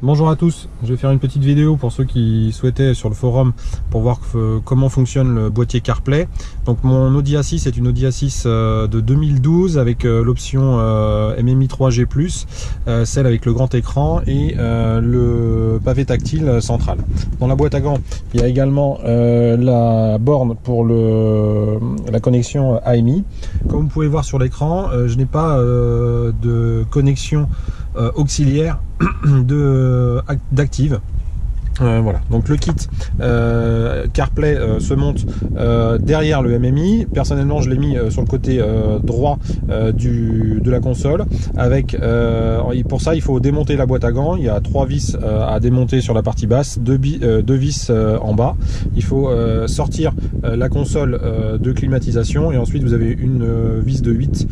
Bonjour à tous, je vais faire une petite vidéo pour ceux qui souhaitaient sur le forum pour voir comment fonctionne le boîtier CarPlay. Donc mon Audi A6 est une Audi A6 de 2012 avec l'option MMI 3G+, celle avec le grand écran et le pavé tactile central. Dans la boîte à gants, il y a également la borne pour la connexion AMI. Comme vous pouvez voir sur l'écran, je n'ai pas de connexion auxiliaire d'active. Voilà, donc le kit CarPlay se monte derrière le MMI. Personnellement, je l'ai mis sur le côté droit de la console. Avec pour ça, il faut démonter la boîte à gants. Il y a 3 vis à démonter sur la partie basse, 2 vis en bas. Il faut sortir la console de climatisation et ensuite vous avez une vis de 8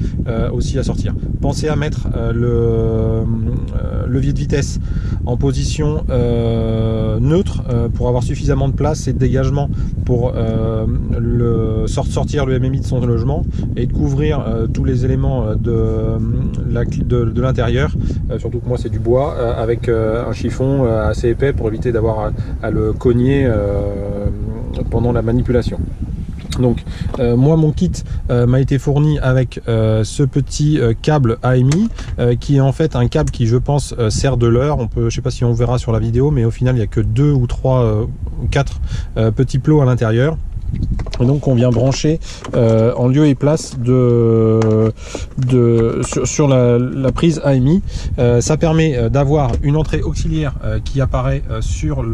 aussi à sortir. Pensez à mettre le levier de vitesse en position neutre pour avoir suffisamment de place et de dégagement pour sortir le MMI de son logement et de couvrir tous les éléments de l'intérieur, surtout que moi c'est du bois, avec un chiffon assez épais pour éviter d'avoir à le cogner pendant la manipulation. Donc moi mon kit m'a été fourni avec ce petit câble AMI qui est en fait un câble qui je pense sert de leurre. Je sais pas si on verra sur la vidéo, mais au final il n'y a que 2 ou 3 ou 4 petits plots à l'intérieur. Et donc on vient brancher en lieu et place sur la prise AMI. Ça permet d'avoir une entrée auxiliaire qui apparaît sur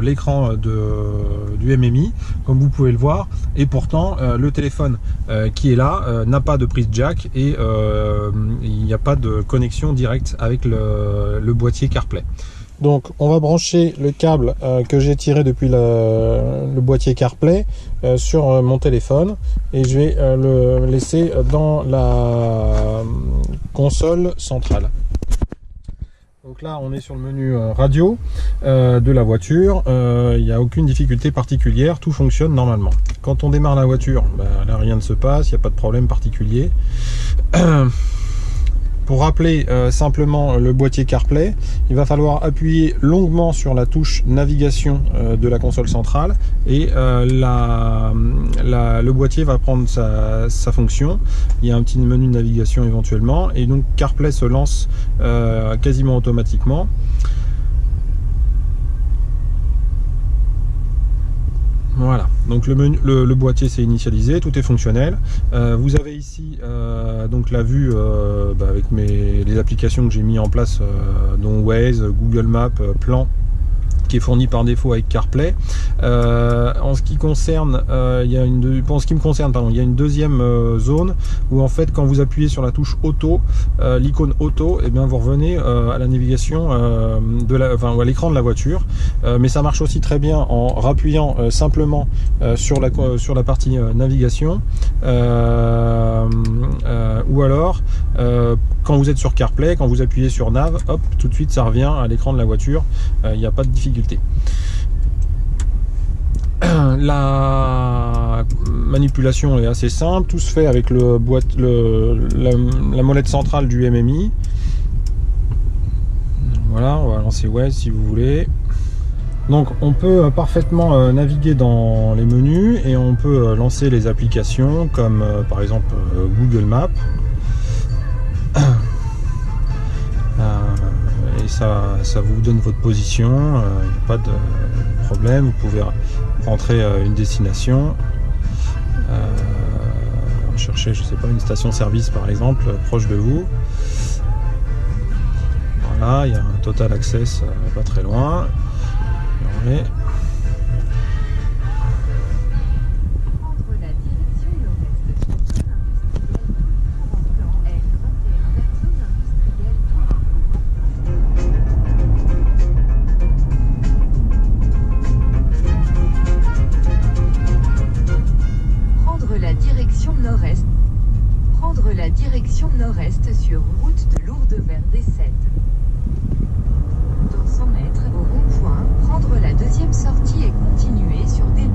l'écran du MMI, comme vous pouvez le voir, et pourtant le téléphone qui est là n'a pas de prise jack et il n'y a pas de connexion directe avec le boîtier CarPlay. Donc on va brancher le câble que j'ai tiré depuis le boîtier CarPlay sur mon téléphone et je vais le laisser dans la console centrale. Donc là on est sur le menu radio de la voiture, il n'y a aucune difficulté particulière, tout fonctionne normalement. Quand on démarre la voiture, là rien ne se passe, il n'y a pas de problème particulier. Pour rappeler simplement le boîtier CarPlay, il va falloir appuyer longuement sur la touche navigation de la console centrale et le boîtier va prendre sa fonction. Il y a un petit menu de navigation éventuellement et donc CarPlay se lance quasiment automatiquement. Voilà, donc le boîtier s'est initialisé, tout est fonctionnel. Vous avez ici donc la vue avec les applications que j'ai mis en place, dont Waze, Google Maps, Plan, qui est fourni par défaut avec CarPlay. En ce qui concerne, il y a une deuxième zone où en fait quand vous appuyez sur la touche auto, l'icône auto, et bien vous revenez à la navigation à l'écran de la voiture. Mais ça marche aussi très bien en rappuyant simplement sur la partie navigation, ou alors quand vous êtes sur CarPlay, quand vous appuyez sur Nav, hop, tout de suite ça revient à l'écran de la voiture, il n'y a pas de difficulté. La manipulation est assez simple, tout se fait avec la molette centrale du MMI. Voilà, on va lancer Waze si vous voulez. Donc on peut parfaitement naviguer dans les menus et on peut lancer les applications comme par exemple Google Maps. Et ça vous donne votre position, il n'y a pas de problème, vous pouvez rentrer une destination, chercher, je sais pas, une station-service par exemple, proche de vous. Voilà, il y a un Total Access pas très loin. Et prendre la direction nord-est sur route de Lourdes vers D7. Dans 100 mètres au rond-point, prendre la deuxième sortie et continuer sur D.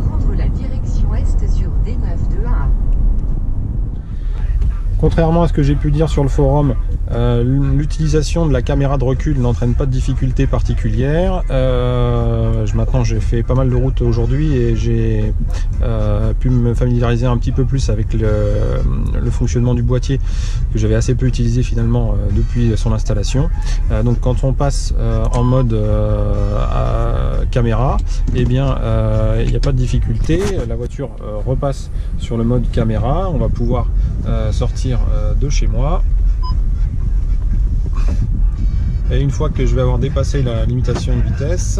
Prendre la direction est sur D9 de A. contrairement à ce que j'ai pu dire sur le forum, L'utilisation de la caméra de recul n'entraîne pas de difficultés particulières. Maintenant j'ai fait pas mal de routes aujourd'hui et j'ai pu me familiariser un petit peu plus avec le fonctionnement du boîtier que j'avais assez peu utilisé finalement depuis son installation. Donc quand on passe en mode caméra, eh bien il n'y a pas de difficulté, la voiture repasse sur le mode caméra, on va pouvoir sortir de chez moi. Et une fois que je vais avoir dépassé la limitation de vitesse,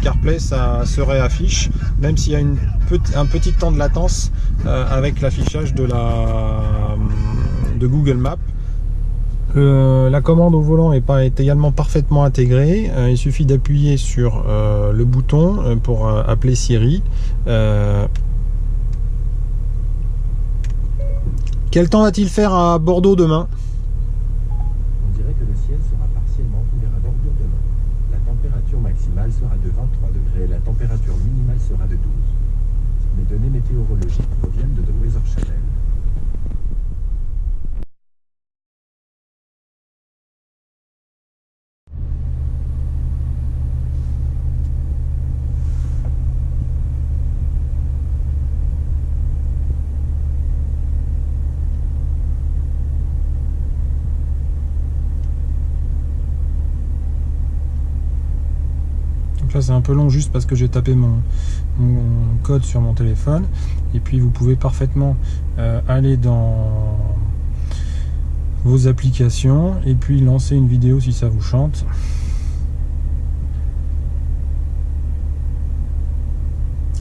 CarPlay ça se réaffiche, même s'il y a un petit temps de latence avec l'affichage de Google Maps. La commande au volant est également parfaitement intégrée. Il suffit d'appuyer sur le bouton pour appeler Siri. Quel temps va-t-il faire à Bordeaux demain ? On dirait que le ciel sera partiellement couvert à Bordeaux demain. La température maximale sera de 23 degrés et la température minimale sera de 12. Les données météorologiques proviennent de The Weather Channel. Là c'est un peu long juste parce que j'ai tapé mon code sur mon téléphone, et puis vous pouvez parfaitement aller dans vos applications et puis lancer une vidéo si ça vous chante.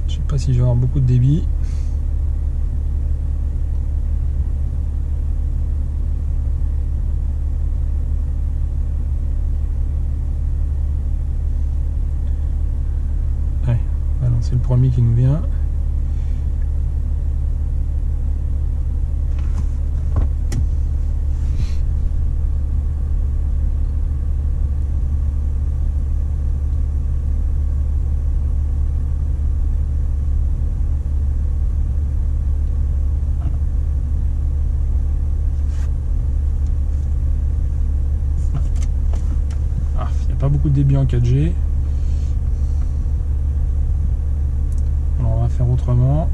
Je sais pas si je vais avoir beaucoup de débit. C'est le premier qui nous vient. Il n'y a pas beaucoup de débit en 4G. Faire autrement,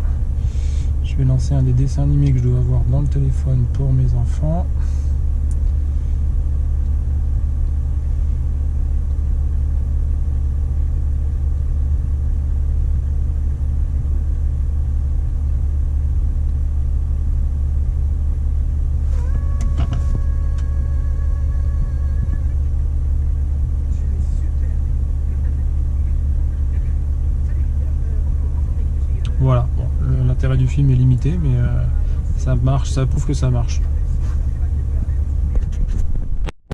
je vais lancer un des dessins animés que je dois avoir dans le téléphone pour mes enfants. Voilà, bon, l'intérêt du film est limité, mais ça marche, ça prouve que ça marche.